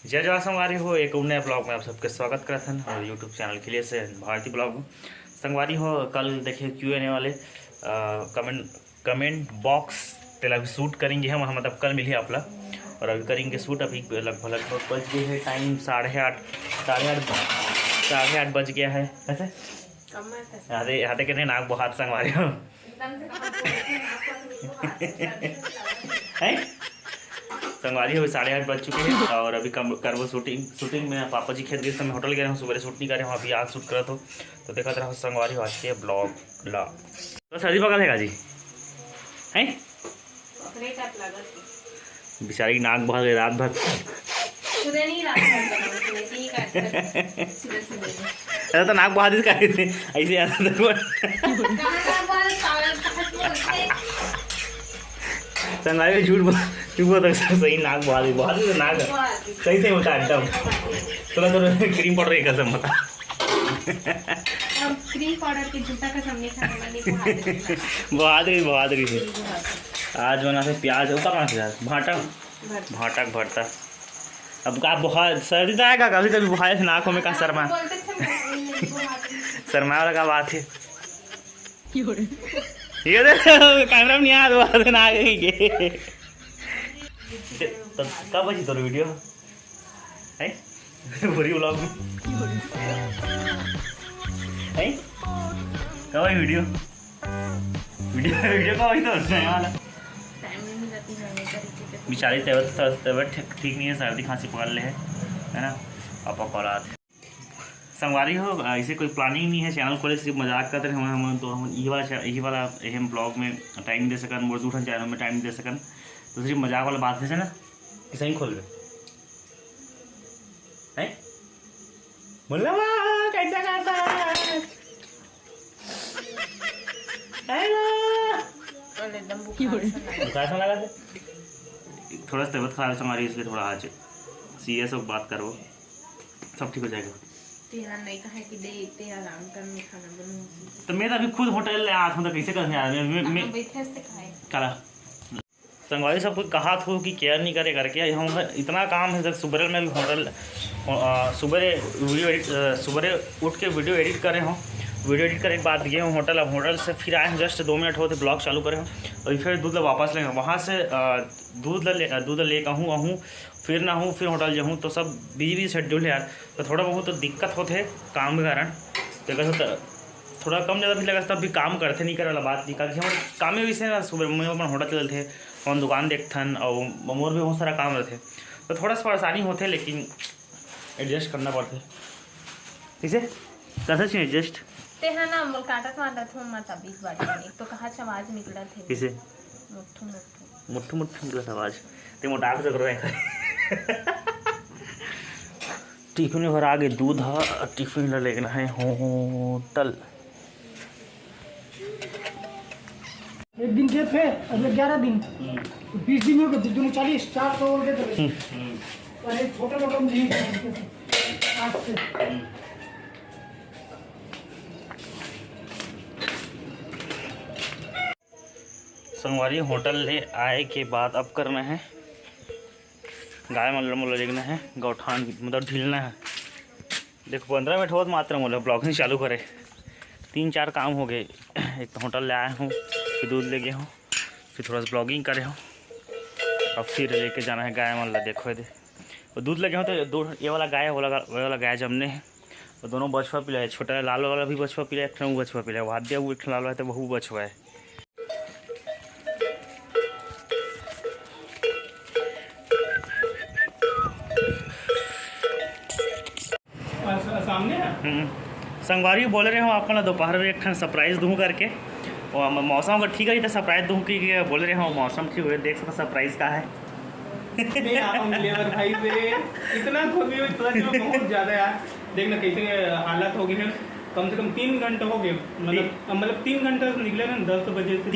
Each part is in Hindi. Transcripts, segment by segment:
जय जवाहर संगवारी हो एक नए ब्लॉग में आप सबके स्वागत करते हैं और यूट्यूब चैनल के लिए से भारतीय ब्लॉग में संगवारी हो। कल देखिए Q&A वाले कमेंट बॉक्स तेल अभी शूट करेंगे हम मतलब कल मिले आपला और अभी करेंगे शूट। अभी लगभग बज गए है टाइम 8:30 बज गया है। ऐसे हाथे के नाक बहुत संगवारी हो संगवारी अभी 8:30 बज चुके हैं और अभी करबो शूटिंग में पापा जी खेत गए समय होटल गए हूँ। सुबह शूट नहीं करे हूँ, अभी आज शूट करत हो तो देखा रहा संगवारी आज के ब्लॉग ला तो सर्दी पकड़ है जी हैं बेचारी की नाक बहुत गई रात भर ऐसा तो नाक बहुत ऐसे संगवारी झूठ बोल सही नाक बहुत ही नाक सही से होता है एकदम थोड़ा क्रीम पाउडर एक कसम बता क्रीम पाउडर की झूठा कसम नहीं खाने वाली बहुत रही थी आज बना से प्याज ऊपर कहाँ से यार भाटा भरता। अब का बहुत सर्दी तो आएगा कभी कभी बुखार से नाकों में का शर्मा वाला का बात है ये कैमरा में नहीं आ रहा ना आगे तो कब बची तो वीडियो है पूरी ब्लॉग में है कब आई वीडियो कब आई तो नया वाला बेचारी तबीयत ठीक नहीं है, सर्दी खांसी पकड़ ले है ना। पापा कॉल आते संगवारी हो ऐसे कोई प्लानिंग नहीं है चैनल खोले सिर्फ मजाक करते रहे हम तो हम यही वाला अहम ब्लॉग में टाइम दे सकन मोर दूसरा चैनल में टाइम दे सकन तो सिर्फ मजाक वाला बात है ना कि सही खोल गए बोला कैसा करता कैसा लगा थोड़ा सा तबियत खराब है हमारी इसलिए थोड़ा आज सीरियस होकर बात करो सब ठीक हो जाएगा। नहीं कहा कि दे इतने आराम करने खाना बनाऊंगी तो मैं तो अभी खुद होटल आता हूँ तो कैसे करने आ मैं कला संगवारी सब कुछ कहा था कि केयर नहीं करे करके हम इतना काम है जब सुबह में भी होटल सुबह उठ के वीडियो एडिट करे हूँ। वीडियो एडिट करने के बाद गए हूँ होटल। अब होटल से फिर आए हैं जस्ट 2 मिनट होते ब्लॉग चालू करे हूँ और फिर दूध वापस लेंगे वहाँ से दूध ले कहूँ फिर ना हूँ फिर होटल जाऊँ तो सब बिजी शेड्यूल है यार तो थोड़ा बहुत तो दिक्कत होते है काम के कारण तो थोड़ा कम ज़्यादा भी लगा तब भी काम करते नहीं करे वाला बात नहीं क्योंकि हमारे काम में भी से सुबह में अपन होटल चलते थे और दुकान देखथन और मोर भी बहुत सारा काम रहते तो थोड़ा सा परेशानी होते लेकिन एडजस्ट करना पड़ते ठीक है कैसे चाहिए एडजस्ट ना काटत वाटत हूँ मत अभी बात तो कहाँ से आवाज निकला थे किसे मुट्ठू निकला आवाज ते मोटा से कर रहे टिफिन में भर आगे दूध है टिफिन लेना है होटल एक दिन थे अगले 11 दिन 20 दिन हो गए दोनों 40 4 सौ हो गए थे अरे छोटे मोटे नहीं आज से संगवारी होटल ले आए के बाद अब करना है गाय मतलब देखना है गौठान मतलब ढीलना है। देखो 15 मिनट हो मात्र मोल ब्लॉगिंग चालू करे 3-4 काम हो गए। एक तो होटल ले आए हूँ फिर दूध ले गए हूँ फिर थोड़ा सा ब्लॉगिंग करे हूँ अब फिर लेके जाना है गाय मतलब देखो दे और दूध लगे हूँ तो ये वाला गाय वो वाला गाय जमने है और दोनों बछवा पिलाए छोटा लाल वाला भी बछवा पिलाए एक बछवा पिलाए वाद्य वो एक लाल है तो वह बछवा है। संगवारी बोल रहे हो आपको ना दोपहर में एक सरप्राइज दूँ करके और मौसम अगर ठीक है तो सरप्राइज दूँ कि बोल रहे हो मौसम ठीक हुए देख सकते सरप्राइज का है भाई से इतना बहुत ज़्यादा यार देखना कैसे हालत हो गई है कम से कम 3 घंटे हो गए मतलब 3 घंटे निकले ना 10 बजे से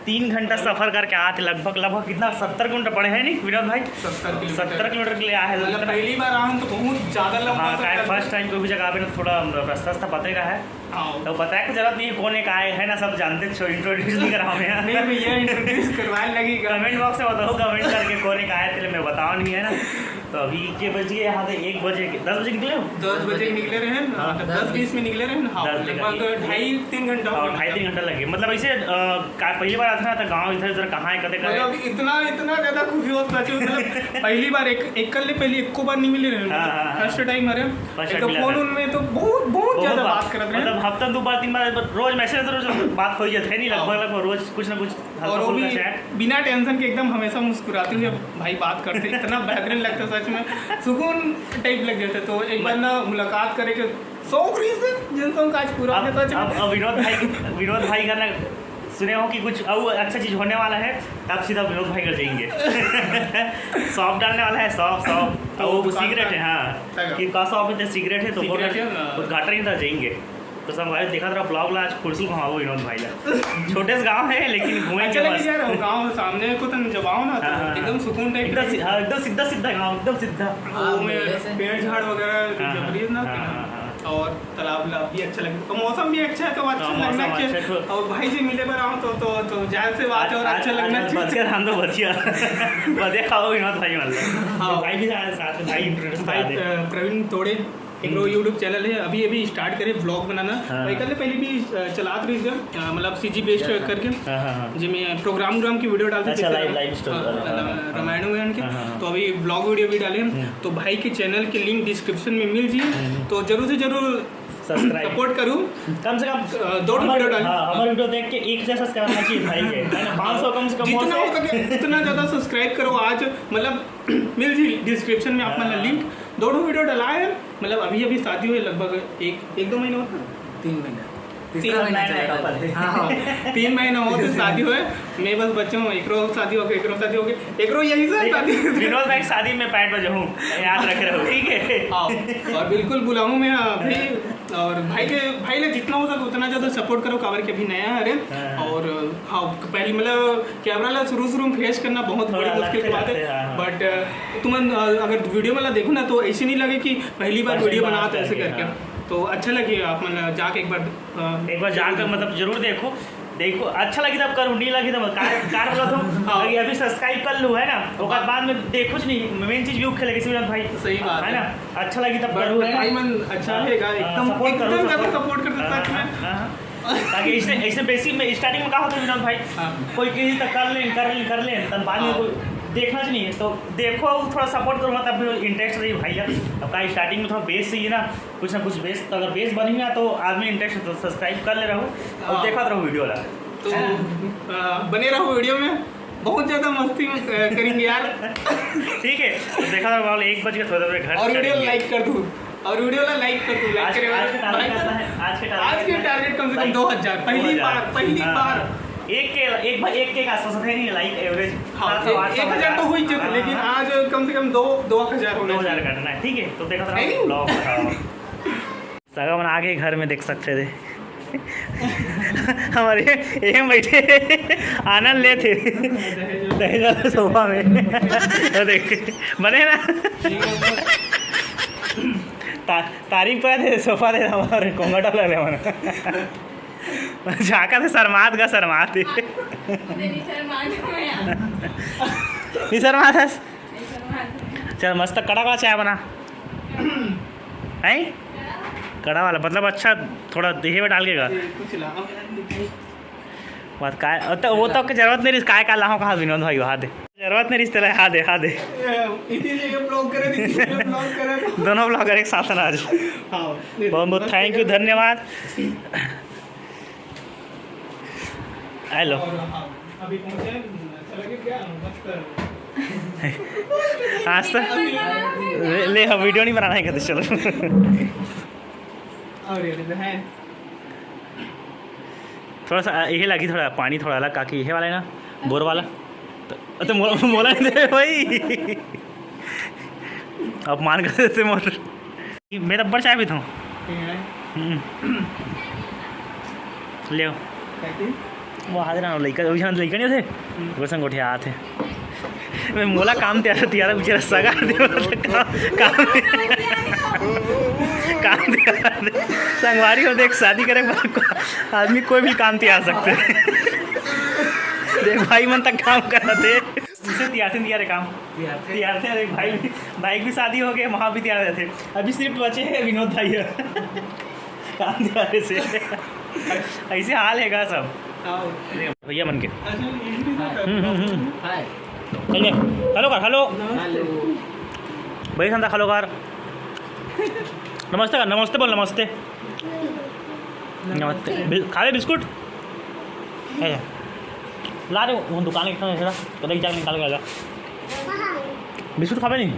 3 घंटा सफर करके आते लगभग कितना 70 किलोमीटर पड़े हैं नहीं विनोद भाई 70 किलोमीटर के लिए आए मतलब पहली बार आया हूँ तो बहुत ज़्यादा लंबा फर्स्ट टाइम कोई भी जगह पे थोड़ा रास्ता पते का है तो बताया की जरूरत नहीं है कौन एक आए है ना सब जानते इंट्रोड्यूस नहीं करा हमें इंट्रोड्यूस करवाने लगी कमेंट बॉक्स में बताओ कमेंट करके कौन एक आए थे मैं बताओ नहीं है ना तो अभी के बज गए यहाँ से 1 बजे 10 बजे निकले हो? 10 बजे निकले रहे हैं, 10-20 में निकले रहे हैं। हाँ, लगभग 2.5-3 घंटा। 2.5-3 घंटा लगे। मतलब ऐसे पहली बार आता था गाँव इधर उधर कहाँ है कदे मतलब इतना ज़्यादा खुशी हो सच में, मतलब पहली बार एक पहली एको बार नहीं मिले रहे, फर्स्ट टाइम हरे तो फोन उनमें तो बहुत ज़्यादा बात करते रहे। मतलब हफ्ता 2 बार 3 बार रोज मैसेज तो रोज बात हो जाती है नहीं, लगभग रोज कुछ ना कुछ। और वो भी बिना टेंशन के एकदम हमेशा मुस्कुराते हुए भाई बात करते, इतना बेहतरीन लगता सच में, सुकून टाइप लग जाता। तो एक बार ना मुलाकात करे के शौक रही से जिनसे आज पूरा सच में। अब विनोद भाई का ना सुने हो कि कुछ और अच्छा चीज़ होने वाला है, तब सीधा विनोद भाई कर जाएंगे। सॉफ्ट डालने वाला है, सॉफ्ट वो सिगरेट है। हाँ कि का सॉफ्ट है सिगरेट है तो घाटा नहीं था जाएंगे। तो सब भाई देखा था ब्लॉग आज खुर्सुल घुमाओ विनोद भाई ला। छोटे से गांव है लेकिन घूमे अच्छा लगे यार, गांव सामने को तो जबाओ ना, एकदम सुकून टाइप, एकदम सीधा गांव, एकदम सीधा। पेड़ झाड़ वगैरह जबरीज ना, और तालाब भी अच्छा लगता, तो मौसम भी अच्छा है तो अच्छा लगना चाहिए। और भाई से मिले पर आओ तो जाहिर से बात है और अच्छा लगना चाहिए। हम तो बढ़िया खाओ विनोद भाई मतलब। हाँ भाई भी साथ भाई प्रवीण तोड़े एक यूट्यूब चैनल है, अभी स्टार्ट करे ब्लॉग बनाना। एक पहले भी चलात रही है, मतलब सीजी बेस्ड करके जिसमें प्रोग्राम की वीडियो डालते थे रामायण वमायण के। तो अभी ब्लॉग वीडियो भी डाले, तो भाई के चैनल के लिंक डिस्क्रिप्शन में मिल जाए, तो जरूर से जरूर सपोर्ट करूँ। कम से कम 2 वीडियो डालें। हमारे वीडियो देख के 1000 सब्सक्राइब करना चाहिए भाई के, 500 कम से कम जितना हो सके उतना ज़्यादा सब्सक्राइब करो आज, मतलब मिल जी डिस्क्रिप्शन में अपना लिंक। 2 वीडियो डलाए हैं, मतलब अभी शादी हुई लगभग 1-2 महीने होता है, 3 महीने 3 महीने हो तो शादी हुए। मैं बस बच्चे हूँ, एक रोज शादी हो गई, एक रोज यही से शादी। विनोद भाई शादी में पैट बजे हूँ, याद रख रहे हो ठीक है। और बिल्कुल बुलाऊँ मैं अभी, और भाई ने जितना हो सके उतना ज़्यादा सपोर्ट करो, काबर के अभी नया है। अरे और हाँ पहली मतलब कैमरा ला शुरू में फेस करना बहुत बड़ी मुश्किल की बात है, बट तुम अगर वीडियो वाला देखो ना तो ऐसे नहीं लगे कि पहली बार वीडियो बनाते ऐसे करके, तो अच्छा लगे आप मतलब जाके एक बार जाकर मतलब जरूर देखो अच्छा लगी तब करूँ, नहीं लगी तब कार बोला तुम अभी सब्सक्राइब कर लूँ है ना, उसके बाद में देखो नहीं मेन चीज़ व्यू खेलेगी विनोद भाई। सही बात है ना, अच्छा लगी तब करूँ भाई मन अच्छा रहेगा, एकदम सपोर्ट कर सकता है। ताकि ऐसे बेसिक में स्टार्टिंग में क्या होता है विनोद भाई, कोई किसी तक कर लें तब बाद में कोई देखना चाहिए, तो देखो थोड़ा सपोर्ट करूँगा तब भी इंटरेस्ट रही भाई का। अब का स्टार्टिंग में थोड़ा बेस चाहिए ना, कुछ ना कुछ बेस, तो अगर बेस बनी ना तो आदमी इंटरेस्ट तो सब्सक्राइब कर ले रहा हूँ और देखा रहो वीडियो ला, तो बने रहो वीडियो में, बहुत ज़्यादा मस्ती करेंगे यार। ठीक है, तो देखा रहो 1 बजे थोड़ा देर घर, और वीडियो लाइक कर दूँ, और वीडियो लाइक कर दूँ। आज के टारगेट कम से कम 2000, पहली बार एक के आसपास है नहीं लाइक एवरेज। हाँ 1000 तो हुई चुका, लेकिन आज कम से कम 2000 करना है। ठीक है, तो देखा था ब्लॉग सगा बना आगे घर में देख सकते थे। हमारे एम बैठे आनंद ले थे दहेज वाले सोफा में। तो देख बने ना तारीफ कर थे सोफा दे हमारे कोंगटा लगे मैंने झाका थे शर्मात चल मस्त कड़ा वाला चाय बना है, कड़ा वाला मतलब अच्छा थोड़ा दही में डाल के गा बात का तो वो तो जरूरत नहीं काय का लाहो कहा विनोद भाई वहाँ दे जरूरत नहीं रिश्ते हाँ दे दोनों ब्लॉगर एक साथ आज। बहुत बहुत थैंक यू, धन्यवाद। हेलो आज तक ले हाँ वीडियो नहीं बनाना है कहते चलो। थोड़ा सा यही लगी, थोड़ा पानी थोड़ा अलग काकी यही वाला है ना बोर वाला, तो मोला नहीं दे भाई अब मान कर देते मोर मैं तो बड़ चाय भी था ले वो हाथ ना लड़का नहीं थे वो संग उठे आते मैं मोला काम तैयार बेचारा सगा काम संगवारी हो देख शादी करे आदमी कोई भी काम तैयार सकते देख भाई मन तक काम कर रहे थे। दूसरे तैयार थे काम तैयार थे। एक भाई की शादी हो गई, वहाँ भी तैयार थे। अभी सिर्फ बचे हैं विनोद भाई काम तैयार से। ऐसे हाल है का सब भैया मन के। चलिए हेलो कार, हेलो भाई संता, हेलो कार, नमस्ते कर, नमस्ते बोल, नमस्ते नमस्ते। खा रहे बिस्कुट ला रहे वो दुकान के सामने तो लेके जाके निकाल के ला बिस्कुट खा नहीं।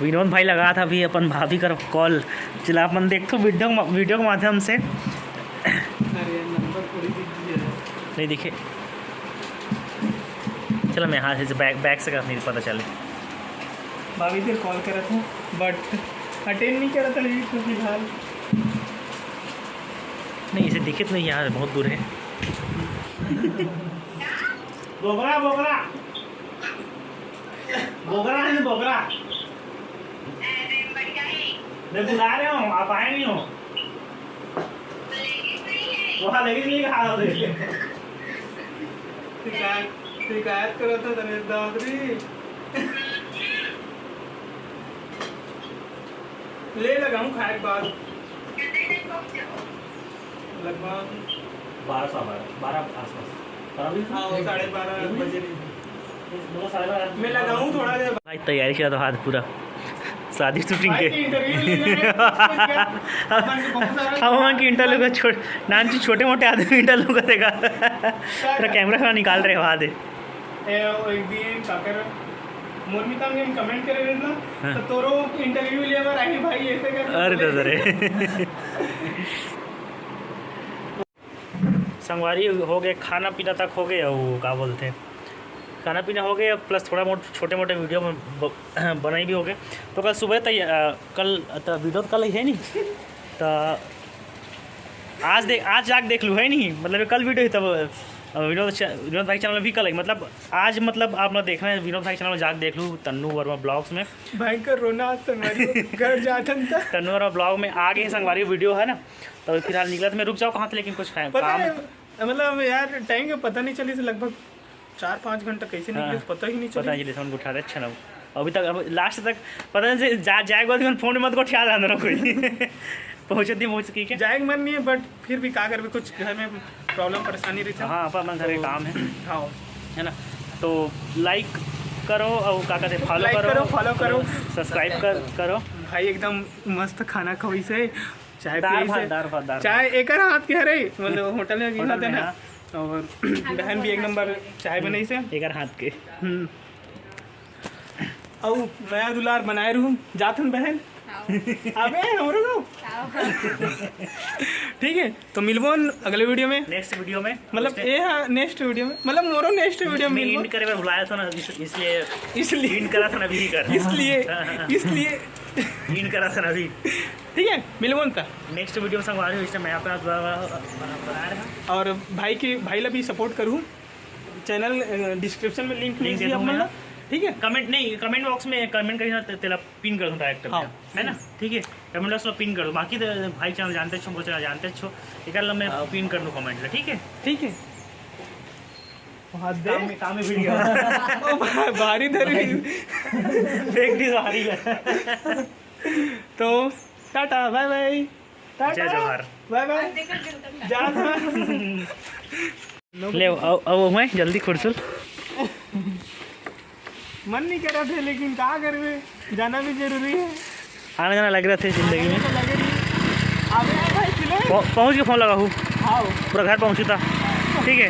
विनोद भाई लगा था अभी अपन भाभी कर कॉल, चला अपन देख तो वीडियो के माध्यम से नहीं दिखे। चलो मैं यहाँ से बैक से नहीं पता चले। भाभी फिर कॉल करा था बट अटेंड नहीं करा था तो फिलहाल नहीं, इसे दिखे तो नहीं यार, बहुत दूर है। बोगरा बोगरा बोगरा है, बोगरा मैं बुला रहे हूँ, आप आए नहीं हो। वहाँ लेकिन नहीं कहा शिकायत करो तो दादरी ले लगाऊं खाए के बाद लगभग 12 आसपास 12:30 बजे मैं लगाऊं थोड़ा देर। भाई तैयारी किया तो हाथ पूरा शादी शूटिंग के हम की इंटरव्यू का नान छोटे मोटे आदमी इंटरव्यू करेगा। पूरा कैमरा निकाल रहे वहाँ दे एक दिन काकर मुर्मिता में कमेंट करे ना तो तोरो इंटरव्यू ले अगर आई भाई ऐसे कर। अरे दरे संगवारी हो गए, खाना पीना तक हो गए, वो क्या बोलते हैं, खाना पीना हो गया प्लस थोड़ा छोटे मोटे वीडियो बनाई भी हो गए। तो कल सुबह कल वीडियो तो कल ही है नहीं तो आज जाके देख लूँ है नहीं, मतलब कल वीडियो है तब विनोद भाई चैनल भी कल है, मतलब आज मतलब आप लोग देख रहे हैं विनोद भाई चैनल में जाके देख लूँ। तन्नू वर्मा ब्लॉग्स में भयंकर रोना घर जाता था। तन्नू वर्मा ब्लॉग में आगे संगवारी वीडियो है ना, तो फिलहाल निकला तो मैं रुक जाऊँ कहाँ थे, लेकिन कुछ काम मतलब यार टाइम का पता नहीं चली, लगभग 4-5 घंटा कैसे निकले पता ही नहीं चला। पता नहीं चले उठा रहे। अच्छा ना अभी तक, अब लास्ट तक पता नहीं जाएगा बाद फोन मत को ठिया जाना कोई पहुँच की क्या जाएगा मन नहीं है, बट फिर भी क्या कर भी कुछ घर में प्रॉब्लम परेशानी रहती है। हाँ अपना घर का काम है। हाँ है ना, तो लाइक करो और क्या कहते हैं फॉलो करो सब्सक्राइब करो। भाई एकदम मस्त खाना खाई से चाय दार चाय एक हाथ के हरे मतलब होटल में भी खाते ना, और बहन भी एक नंबर चाय बनाई से एक हाथ के। और नया दुलार बनाए रहूँ जाथन बहन अबे हमरो ठीक है। तो मिलबो अगले वीडियो में, नेक्स्ट वीडियो में, मतलब ये नेक्स्ट वीडियो में, मतलब मोरो नेक्स्ट वीडियो में इंड करे मैं भुलाया था ना, इसलिए इंड करा था ना अभी कर इसलिए इंड करा था ना अभी। ठीक है मिलबो ना नेक्स्ट वीडियो में संगवारी हो, मैं अपना बना रहा। और भाई ला भी सपोर्ट करूँ, चैनल डिस्क्रिप्शन में लिंक दे दूँगा। ठीक है, कमेंट बॉक्स में कमेंट करी तेला पिन कर दूँ डायरेक्ट। हाँ है ना, ठीक है कमेंट बॉक्स में पिन कर दूँ। बाकी तो भाई चैनल जानते छो, चैनल जानते छो, एक मैं पिन कर दूँ कमेंट में। ठीक है काम में वीडियो भारी धरी फेक दी भारी है। तो टाटा बाय बाय, जय जवाहर, बाय बाय जा ले अब मैं जल्दी खुरसुल मन नहीं कर रहा था, लेकिन क्या करवे, जाना भी जरूरी है, आना जाना लग रहा था जिंदगी में। भाई पहुँच के फोन लगा हूँ, हाँ पूरा घर पहुँचू था। ठीक है,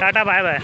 टाटा बाय बाय।